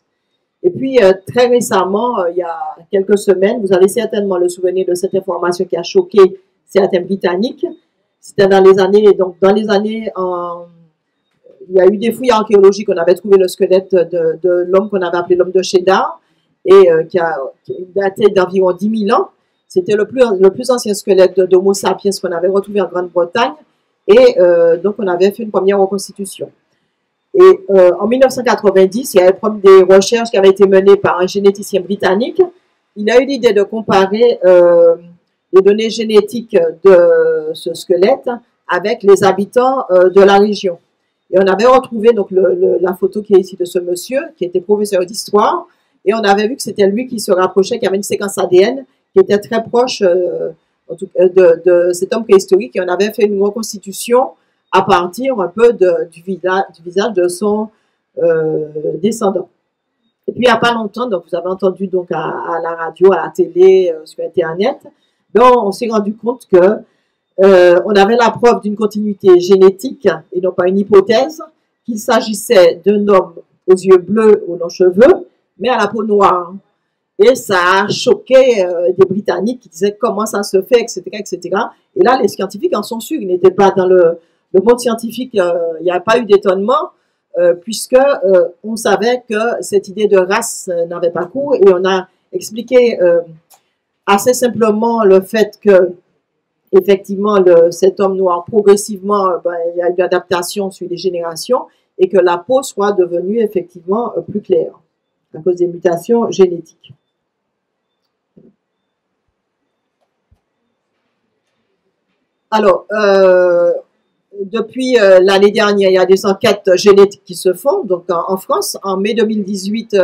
Et puis, très récemment, il y a quelques semaines, vous avez certainement le souvenir de cette information qui a choqué certains Britanniques. C'était dans les années, il y a eu des fouilles archéologiques, on avait trouvé le squelette de l'homme qu'on avait appelé l'homme de Cheddar, et qui datait d'environ 10 000 ans. C'était le plus ancien squelette d'Homo sapiens qu'on avait retrouvé en Grande-Bretagne, et donc on avait fait une première reconstitution. Et en 1990, il y avait des recherches qui avaient été menées par un généticien britannique. Il a eu l'idée de comparer les données génétiques de ce squelette avec les habitants de la région. Et on avait retrouvé donc la photo qui est ici de ce monsieur, qui était professeur d'histoire, et on avait vu que c'était lui qui se rapprochait, qui avait une séquence ADN qui était très proche de cet homme préhistorique, et on avait fait une reconstitution à partir un peu du visage de son descendant. Et puis, il n'y a pas longtemps, donc vous avez entendu donc à la radio, à la télé, sur Internet, donc on s'est rendu compte que on avait la preuve d'une continuité génétique et non pas une hypothèse, qu'il s'agissait d'un homme aux yeux bleus, aux longs cheveux, mais à la peau noire. Et ça a choqué des Britanniques qui disaient comment ça se fait, etc., etc. Et là, les scientifiques en sont sûrs, ils n'étaient pas dans le monde scientifique, il n'y a pas eu d'étonnement, puisque on savait que cette idée de race n'avait pas cours, et on a expliqué assez simplement le fait que effectivement cet homme noir progressivement il y a eu une adaptation sur les générations et que la peau soit devenue effectivement plus claire à cause des mutations génétiques. Alors, depuis l'année dernière, il y a des enquêtes génétiques qui se font. Donc, en France, en mai 2018,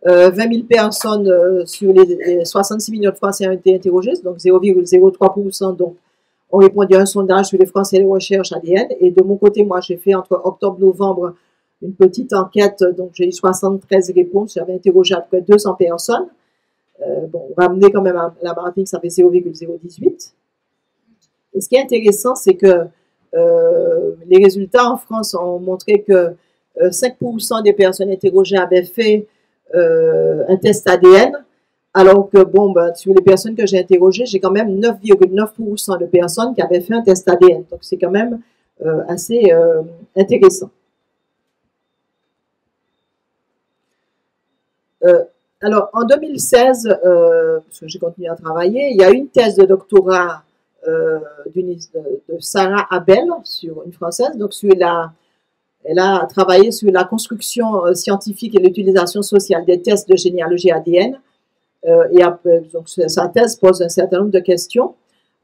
20 000 personnes sur les 66 millions de Français ont été interrogées, donc 0,03% donc, ont répondu à un sondage sur les Français et les recherches ADN. Et de mon côté, moi, j'ai fait entre octobre et novembre une petite enquête, donc j'ai eu 73 réponses, j'avais interrogé à peu près 200 personnes. Bon, ramener quand même à la Martinique, ça fait 0,018. Et ce qui est intéressant, c'est que les résultats en France ont montré que 5% des personnes interrogées avaient fait un test ADN, alors que, bon, sur les personnes que j'ai interrogées, j'ai quand même 9,9% de personnes qui avaient fait un test ADN. Donc, c'est quand même assez intéressant. Alors, en 2016, parce que j'ai continué à travailler, il y a une thèse de doctorat de Sarah Abel, une Française, donc elle a travaillé sur la construction scientifique et l'utilisation sociale des tests de généalogie ADN. Donc, sa thèse pose un certain nombre de questions.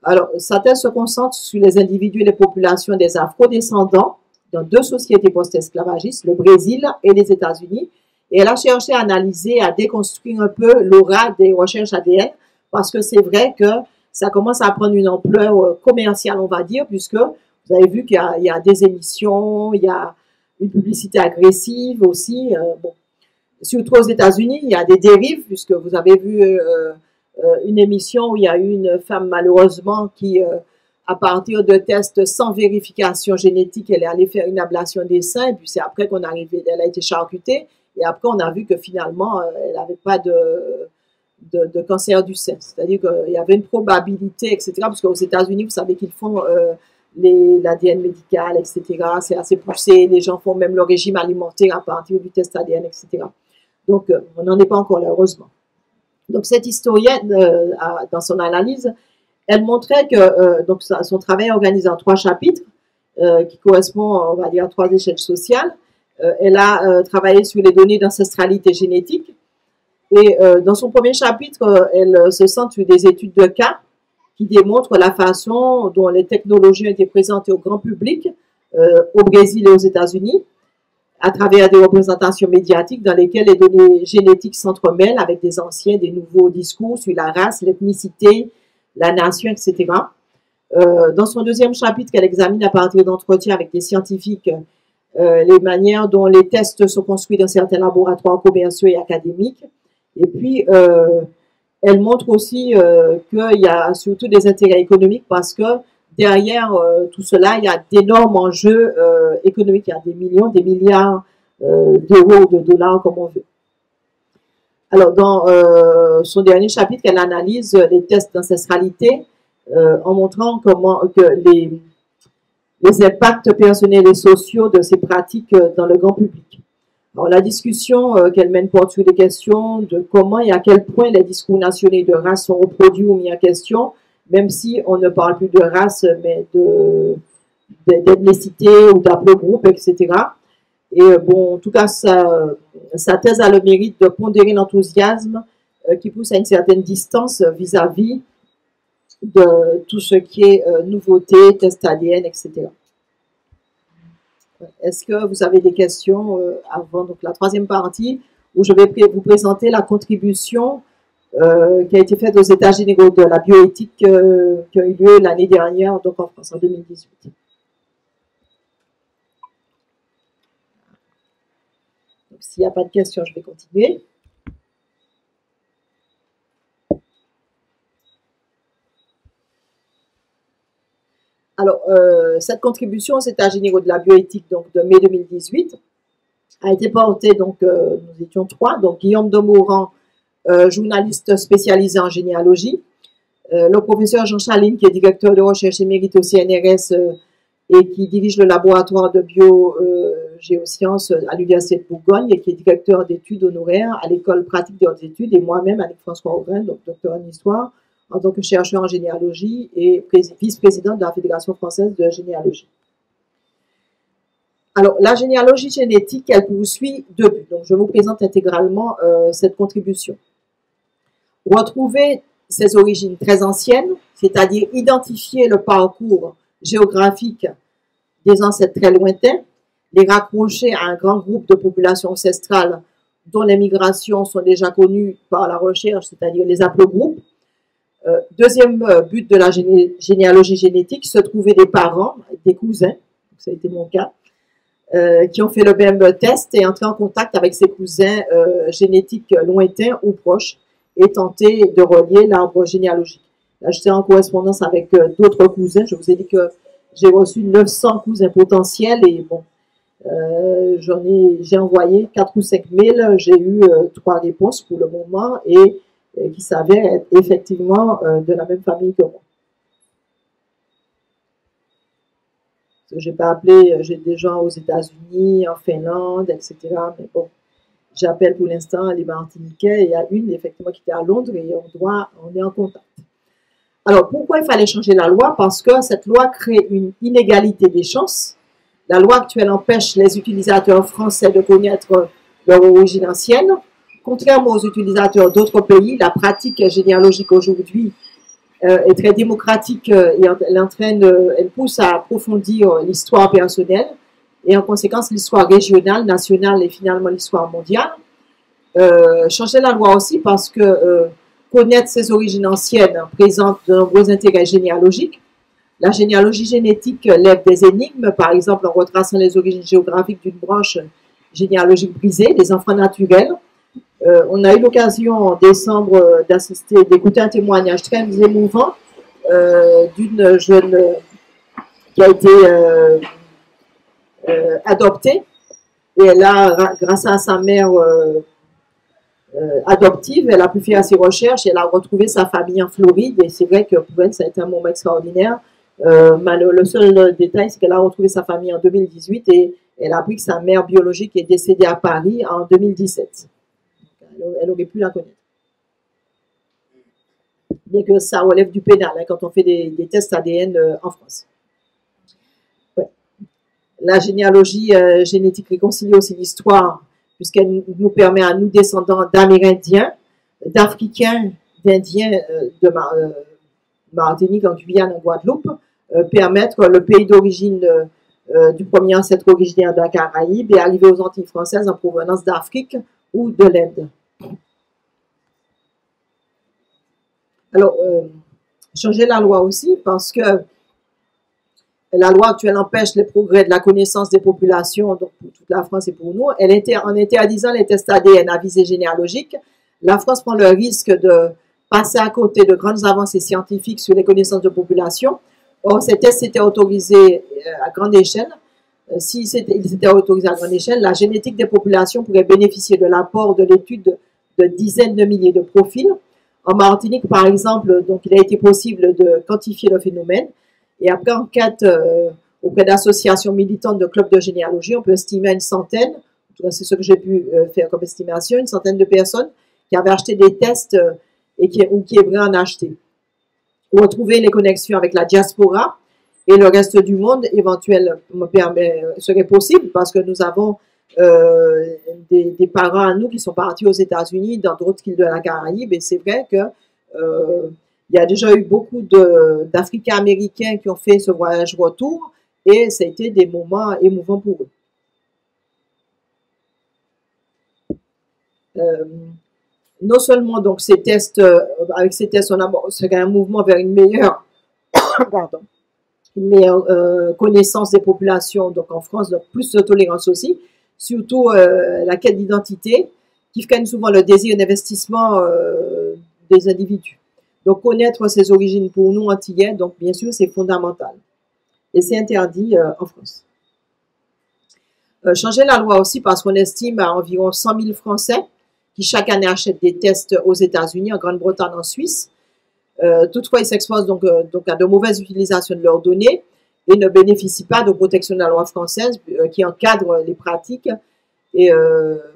Alors, sa thèse se concentre sur les individus et les populations des afro-descendants dans 2 sociétés post-esclavagistes, le Brésil et les États-Unis. Et elle a cherché à analyser, à déconstruire un peu l'aura des recherches ADN, parce que c'est vrai que ça commence à prendre une ampleur commerciale, on va dire, puisque vous avez vu qu'il y a des émissions, il y a une publicité agressive aussi. Bon. Surtout aux États-Unis, il y a des dérives, puisque vous avez vu une émission où il y a eu une femme, malheureusement, qui, à partir de tests sans vérification génétique, elle est allée faire une ablation des seins, et puis c'est après qu'on est arrivé, elle a été charcutée. Et après, on a vu que finalement, elle n'avait pas de cancer du sein. C'est-à-dire qu'il y avait une probabilité, etc. Parce qu'aux États-Unis, vous savez qu'ils font l'ADN médical, etc. C'est assez poussé. Les gens font même leur régime alimentaire à partir du test ADN, etc. Donc, on n'en est pas encore là, heureusement. Donc, cette historienne, dans son analyse, elle montrait que donc son travail est organisé en 3 chapitres qui correspondent, on va dire, à 3 échelles sociales. Elle a travaillé sur les données d'ancestralité génétique. Et dans son premier chapitre, elle se centre sur des études de cas qui démontrent la façon dont les technologies ont été présentées au grand public au Brésil et aux États-Unis à travers des représentations médiatiques dans lesquelles les données génétiques s'entremêlent avec des anciens, des nouveaux discours sur la race, l'ethnicité, la nation, etc. Dans son deuxième chapitre, elle examine à partir d'entretiens avec des scientifiques les manières dont les tests sont construits dans certains laboratoires commerciaux et académiques. Et puis, elle montre aussi qu'il y a surtout des intérêts économiques parce que derrière tout cela, il y a d'énormes enjeux économiques. Il y a des millions, des milliards d'euros, de dollars, comme on veut. Alors, dans son dernier chapitre, elle analyse les tests d'ancestralité en montrant comment que les impacts personnels et sociaux de ces pratiques dans le grand public. Alors, la discussion qu'elle mène porte sur les questions de comment et à quel point les discours nationaux de race sont reproduits ou mis en question, même si on ne parle plus de race, mais d'ethnicité ou d'aplogroupe, etc. Et bon, en tout cas, sa thèse a le mérite de pondérer l'enthousiasme qui pousse à une certaine distance vis-à-vis de tout ce qui est nouveauté, test ADN, etc. Est-ce que vous avez des questions avant donc, la troisième partie où je vais vous présenter la contribution qui a été faite aux États généraux de la bioéthique qui a eu lieu l'année dernière, donc en France, en 2018. Donc, s'il n'y a pas de questions, je vais continuer. Alors, cette contribution aux États généraux de la bioéthique donc, de mai 2018 a été portée, donc nous étions 3, donc Guillaume Demorand, journaliste spécialisé en généalogie, le professeur Jean Chaline, qui est directeur de recherche émérite au CNRS et qui dirige le laboratoire de biogéosciences à l'Université de Bourgogne et qui est directeur d'études honoraires à l'école pratique des hautes études, et moi-même, avec François Auvin, donc docteur en histoire, en tant que chercheur en généalogie et vice-présidente de la Fédération française de généalogie. Alors, la généalogie génétique, elle poursuit 2 buts. Donc, je vous présente intégralement cette contribution. Retrouver ses origines très anciennes, c'est-à-dire identifier le parcours géographique des ancêtres très lointains, les raccrocher à un grand groupe de populations ancestrales dont les migrations sont déjà connues par la recherche, c'est-à-dire les haplogroupes. Deuxième but de la généalogie génétique, se trouver des parents, des cousins, ça a été mon cas, qui ont fait le même test et entrer en contact avec ces cousins génétiques lointains ou proches et tenter de relier l'arbre généalogique. Là, j'étais en correspondance avec d'autres cousins. Je vous ai dit que j'ai reçu 900 cousins potentiels et bon, j'ai envoyé 4 ou 5 mails. J'ai eu 3 réponses pour le moment et qui s'avèrent être effectivement de la même famille que moi. J'ai pas appelé, j'ai des gens aux États-Unis, en Finlande, etc. Mais bon, j'appelle pour l'instant les Martiniquais. Il y a une effectivement qui était à Londres et on est en contact. Alors pourquoi il fallait changer la loi? Parce que cette loi crée une inégalité des chances. La loi actuelle empêche les utilisateurs français de connaître leur origine ancienne. Contrairement aux utilisateurs d'autres pays, la pratique généalogique aujourd'hui est très démocratique et elle pousse à approfondir l'histoire personnelle et en conséquence l'histoire régionale, nationale et finalement l'histoire mondiale. Changer la loi aussi parce que connaître ses origines anciennes présente de nombreux intérêts généalogiques. La généalogie génétique lève des énigmes, par exemple en retraçant les origines géographiques d'une branche généalogique brisée, les enfants naturels. On a eu l'occasion en décembre d'écouter un témoignage très émouvant d'une jeune qui a été adoptée Et elle a, grâce à sa mère adoptive, elle a pu faire ses recherches, elle a retrouvé sa famille en Floride, et c'est vrai que pour elle, ça a été un moment extraordinaire. Le seul détail, c'est qu'elle a retrouvé sa famille en 2018, et elle a appris que sa mère biologique est décédée à Paris en 2017. Elle aurait pu la connaître. Bien que ça relève du pénal, hein, quand on fait des tests ADN en France. Ouais. La généalogie génétique réconcilie aussi l'histoire, puisqu'elle nous permet à nous, descendants d'Amérindiens, d'Africains, d'Indiens de Martinique, en Guyane, en Guadeloupe, permettre le pays d'origine du premier ancêtre originaire de la Caraïbe et arriver aux Antilles françaises en provenance d'Afrique ou de l'Inde. Alors, changer la loi aussi, parce que la loi actuelle empêche les progrès de la connaissance des populations, donc pour toute la France et pour nous. En interdisant les tests ADN à visée généalogique, la France prend le risque de passer à côté de grandes avancées scientifiques sur les connaissances de population. Or, ces tests étaient autorisés à grande échelle. S'ils étaient autorisés à grande échelle, la génétique des populations pourrait bénéficier de l'apport de l'étude de dizaines de milliers de profils. En Martinique, par exemple, donc, il a été possible de quantifier le phénomène. Et après, enquête auprès d'associations militantes de clubs de généalogie, on peut estimer à une centaine, c'est ce que j'ai pu faire comme estimation, une centaine de personnes qui avaient acheté des tests ou qui aimeraient en acheter. Retrouver les connexions avec la diaspora et le reste du monde éventuellement serait possible parce que nous avons des parents à nous qui sont partis aux États-Unis, dans d'autres îles de la Caraïbe, et c'est vrai que il y a déjà eu beaucoup d'Africains-Américains qui ont fait ce voyage-retour et ça a été des moments émouvants pour eux. Non seulement donc ces tests, avec ces tests, on a un mouvement vers une meilleure, connaissance des populations, donc en France, donc plus de tolérance aussi, surtout la quête d'identité, qui freine souvent le désir d'investissement des individus. Donc connaître ses origines pour nous antillais, donc bien sûr c'est fondamental. Et c'est interdit en France. Changer la loi aussi parce qu'on estime à environ 100 000 Français qui chaque année achètent des tests aux États-Unis, en Grande-Bretagne, en Suisse. Toutefois, ils s'exposent donc à de mauvaises utilisations de leurs données et ne bénéficient pas de protection de la loi française qui encadre les pratiques. Et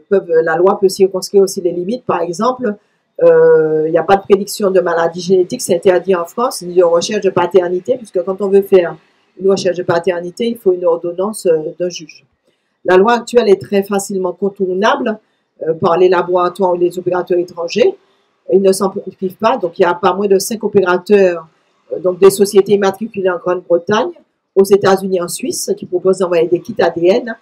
la loi peut circonscrire aussi les limites. Par exemple, il n'y a pas de prédiction de maladies génétiques, c'est interdit en France, ni de recherche de paternité, puisque quand on veut faire une recherche de paternité, il faut une ordonnance d'un juge. La loi actuelle est très facilement contournable par les laboratoires ou les opérateurs étrangers. Ils ne s'en privent pas, donc il y a pas moins de 5 opérateurs, donc des sociétés immatriculées en Grande-Bretagne, aux États-Unis, en Suisse, qui proposent d'envoyer des kits ADN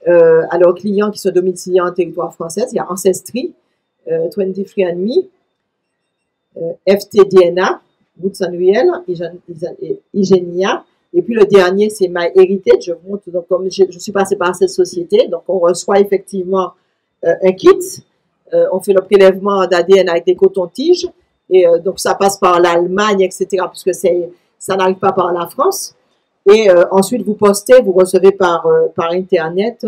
à leurs clients qui sont domiciliés en territoire français. Il y a Ancestry, 23andMe, FTDNA, Roots and Real, Igenia, et puis le dernier, c'est MyHeritage. Je vous montre, donc comme je suis passée par cette société, donc on reçoit effectivement un kit, on fait le prélèvement d'ADN avec des cotons-tiges, et donc ça passe par l'Allemagne, etc., puisque ça n'arrive pas par la France. Et ensuite, vous postez, vous recevez par Internet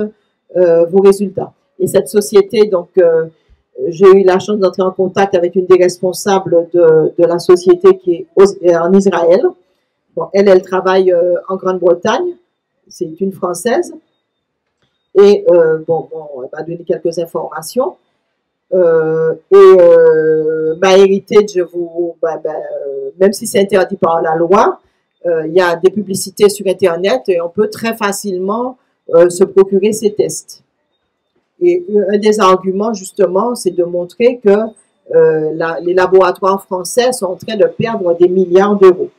vos résultats. Et cette société, donc, j'ai eu la chance d'entrer en contact avec une des responsables de la société qui est en Israël. Bon, elle travaille en Grande-Bretagne, c'est une Française. Et elle m'a donné quelques informations. MyHeritage, même si c'est interdit par la loi, il y a des publicités sur Internet et on peut très facilement se procurer ces tests. Et un des arguments, justement, c'est de montrer que les laboratoires français sont en train de perdre des milliards d'euros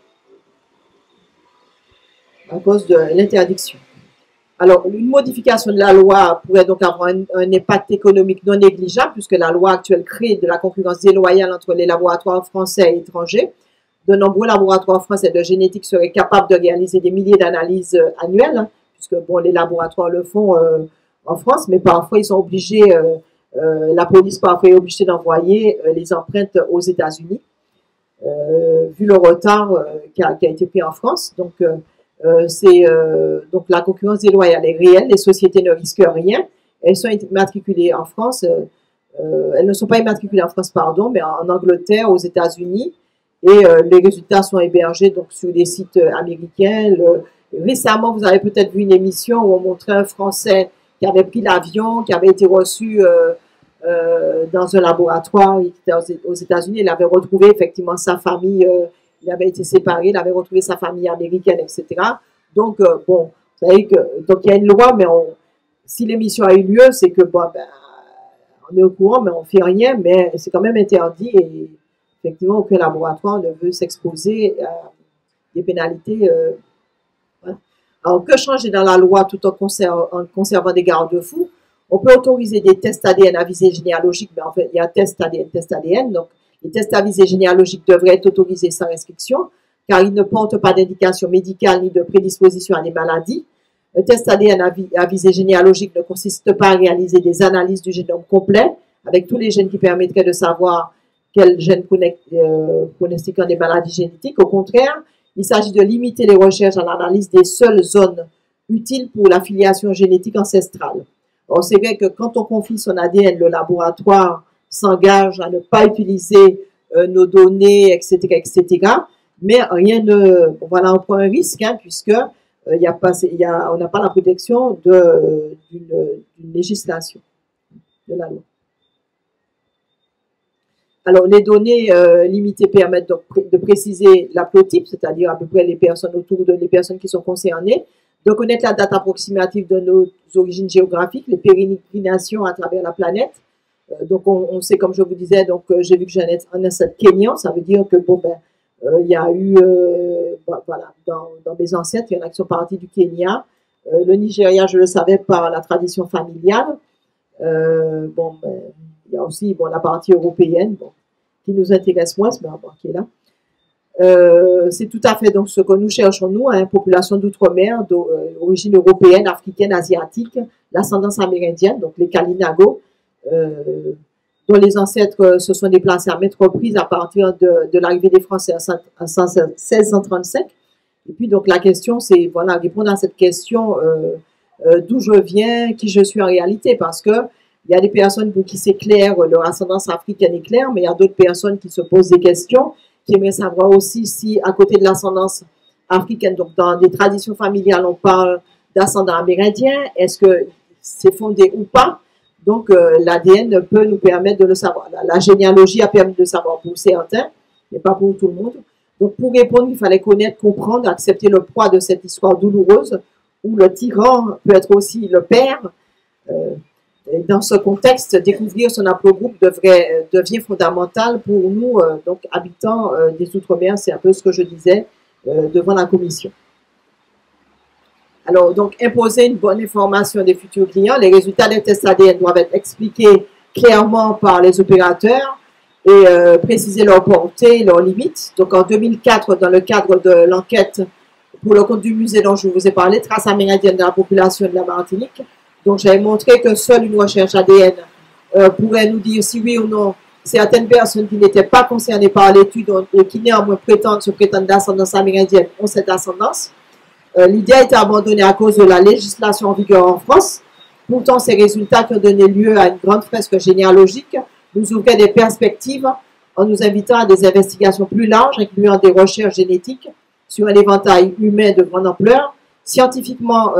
à cause de l'interdiction. Alors, une modification de la loi pourrait donc avoir un impact économique non négligeable, puisque la loi actuelle crée de la concurrence déloyale entre les laboratoires français et étrangers. De nombreux laboratoires français de génétique seraient capables de réaliser des milliers d'analyses annuelles, hein, puisque bon, les laboratoires le font en France, mais parfois ils sont obligés, la police parfois est obligée d'envoyer les empreintes aux États-Unis, vu le retard qui a été pris en France. Donc, donc la concurrence déloyale est réelle, les sociétés ne risquent rien elles sont immatriculées en France, elles ne sont pas immatriculées en France, pardon, mais en Angleterre, aux États-Unis, et les résultats sont hébergés donc sur des sites américains. Récemment, vous avez peut-être vu une émission où on montrait un Français qui avait pris l'avion, qui avait été reçu dans un laboratoire aux États-Unis. Il avait retrouvé effectivement sa famille, il avait été séparé, il avait retrouvé sa famille américaine, etc. Donc, bon, vous savez que, donc il y a une loi, mais si l'émission a eu lieu, c'est que, bon, ben, on est au courant, mais on ne fait rien, mais c'est quand même interdit et effectivement, aucun laboratoire ne veut s'exposer à des pénalités. Voilà. Alors, que changer dans la loi tout en conservant des garde-fous? On peut autoriser des tests ADN à visée généalogique, mais en fait, il y a test ADN. Donc, les tests à visée généalogique devraient être autorisés sans restriction, car ils ne portent pas d'indication médicale ni de prédisposition à des maladies. Un test ADN à visée généalogique ne consiste pas à réaliser des analyses du génome complet, avec tous les gènes qui permettraient de savoir quels gènes pronostiquent des maladies génétiques. Au contraire, il s'agit de limiter les recherches à l'analyse des seules zones utiles pour la filiation génétique ancestrale. Alors, c'est vrai que quand on confie son ADN, le laboratoire s'engage à ne pas utiliser nos données, etc., mais rien ne, voilà, on prend un risque, hein, puisque on n'a pas la protection d'une législation, de la loi. Alors, les données limitées permettent donc de préciser l'haplotype, c'est-à-dire à peu près les personnes les personnes qui sont concernées, de connaître la date approximative de nos origines géographiques, les pérégrinations à travers la planète. Donc, on sait, comme je vous disais, donc j'ai vu que j'ai un ancêtre kényan, ça veut dire que, bon, ben, il y a eu, voilà, dans mes ancêtres, il y en a qui sont partis du Kenya. Le Nigeria, je le savais par la tradition familiale. Bon, ben, il y a aussi, bon, la partie européenne, bon, qui nous intéresse moins, mais qui est là. C'est tout à fait donc ce que nous cherchons, nous, hein, population d'outre-mer, d'origine européenne, africaine, asiatique, l'ascendance amérindienne, donc les Kalinago, dont les ancêtres se sont déplacés à maintes reprises à partir de l'arrivée des Français en 1635. Et puis, donc, la question, c'est, voilà, répondre à cette question, d'où je viens, qui je suis en réalité, parce que il y a des personnes pour qui c'est clair, leur ascendance africaine est claire, mais il y a d'autres personnes qui se posent des questions, qui aimeraient savoir aussi si, à côté de l'ascendance africaine, donc dans des traditions familiales, on parle d'ascendant amérindien, est-ce que c'est fondé ou pas? Donc, l'ADN peut nous permettre de le savoir. La généalogie a permis de le savoir pour certains, mais pas pour tout le monde. Donc, pour répondre, il fallait connaître, comprendre, accepter le poids de cette histoire douloureuse, où le tyran peut être aussi le père. Dans ce contexte, découvrir son haplogroupe devient fondamental pour nous, donc habitants des Outre-mer. C'est un peu ce que je disais devant la commission. Alors, donc, imposer une bonne information des futurs clients. Les résultats des tests ADN doivent être expliqués clairement par les opérateurs et préciser leur portée, leurs limites. Donc, en 2004, dans le cadre de l'enquête pour le compte du musée dont je vous ai parlé, traces amérindiennes de la population de la Martinique, donc j'avais montré que seule une recherche ADN pourrait nous dire si oui ou non certaines personnes qui n'étaient pas concernées par l'étude et qui néanmoins se prétendent d'ascendance amérindienne ont cette ascendance. L'idée a été abandonnée à cause de la législation en vigueur en France. Pourtant, ces résultats qui ont donné lieu à une grande fresque généalogique nous ouvraient des perspectives en nous invitant à des investigations plus larges, incluant des recherches génétiques sur un éventail humain de grande ampleur. Scientifiquement,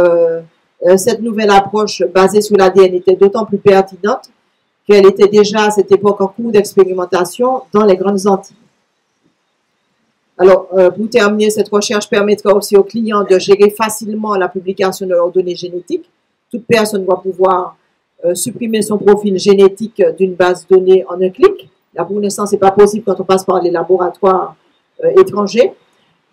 cette nouvelle approche basée sur l'ADN était d'autant plus pertinente qu'elle était déjà à cette époque en cours d'expérimentation dans les grandes Antilles. Alors, pour terminer, cette recherche permettra aussi aux clients de gérer facilement la publication de leurs données génétiques. Toute personne doit pouvoir supprimer son profil génétique d'une base de données en un clic. Là, pour l'instant, ce n'est pas possible quand on passe par les laboratoires étrangers.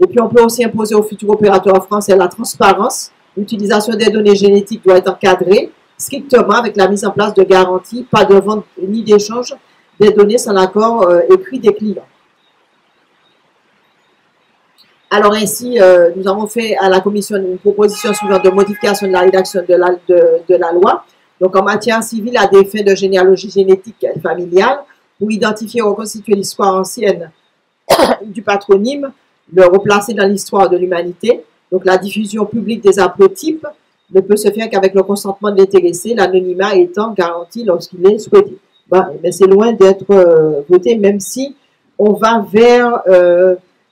Et puis, on peut aussi imposer aux futurs opérateurs français la transparence. L'utilisation des données génétiques doit être encadrée strictement avec la mise en place de garanties, pas de vente ni d'échange des données sans l'accord écrit des clients. Alors ainsi, nous avons fait à la commission une proposition suivante de modification de la rédaction de la loi. Donc en matière civile, à des fins de généalogie génétique et familiale, pour identifier et reconstituer l'histoire ancienne du patronyme, le replacer dans l'histoire de l'humanité. Donc la diffusion publique des haplotypes ne peut se faire qu'avec le consentement de l'intéressé, l'anonymat étant garanti lorsqu'il est souhaité. Mais c'est loin d'être voté, même si on va vers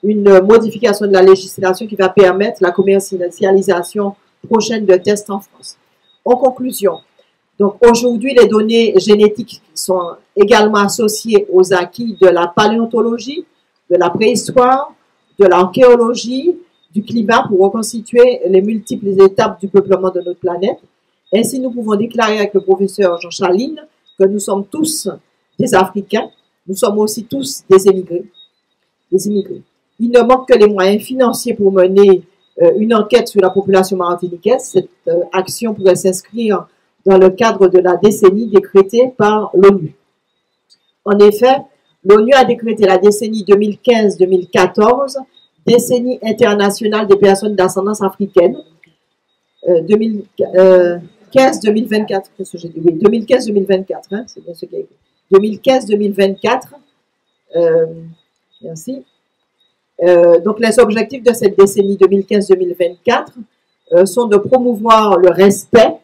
une modification de la législation qui va permettre la commercialisation prochaine de tests en France. En conclusion, donc aujourd'hui, les données génétiques sont également associées aux acquis de la paléontologie, de la préhistoire, de l'archéologie, du climat pour reconstituer les multiples étapes du peuplement de notre planète. Ainsi, nous pouvons déclarer avec le professeur Jean Chaline que nous sommes tous des Africains, nous sommes aussi tous des immigrés. Il ne manque que les moyens financiers pour mener une enquête sur la population martiniquaise. Cette action pourrait s'inscrire dans le cadre de la décennie décrétée par l'ONU. En effet, l'ONU a décrété la décennie 2015-2014, décennie internationale des personnes d'ascendance africaine. 2015-2024, qu'est-ce que j'ai dit? Oui, 2015-2024, hein, c'est bien ce qu'il y a écrit. 2015-2024, merci. Donc, les objectifs de cette décennie 2015-2024 sont de promouvoir le respect,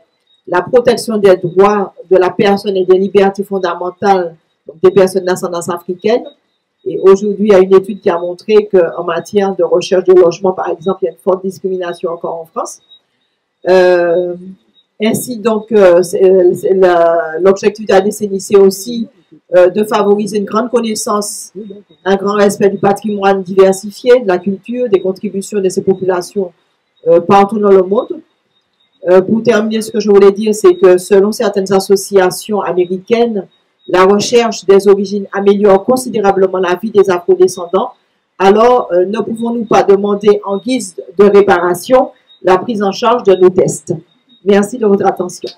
la protection des droits de la personne et des libertés fondamentales des personnes d'ascendance africaine. Et aujourd'hui, il y a une étude qui a montré qu'en matière de recherche de logement, par exemple, il y a une forte discrimination encore en France. Ainsi, donc, l'objectif de la décennie, c'est aussi de favoriser une grande connaissance, un grand respect du patrimoine diversifié, de la culture, des contributions de ces populations partout dans le monde. Pour terminer, ce que je voulais dire, c'est que selon certaines associations américaines, la recherche des origines améliore considérablement la vie des afrodescendants. Alors, ne pouvons-nous pas demander en guise de réparation la prise en charge de nos tests? Merci de votre attention.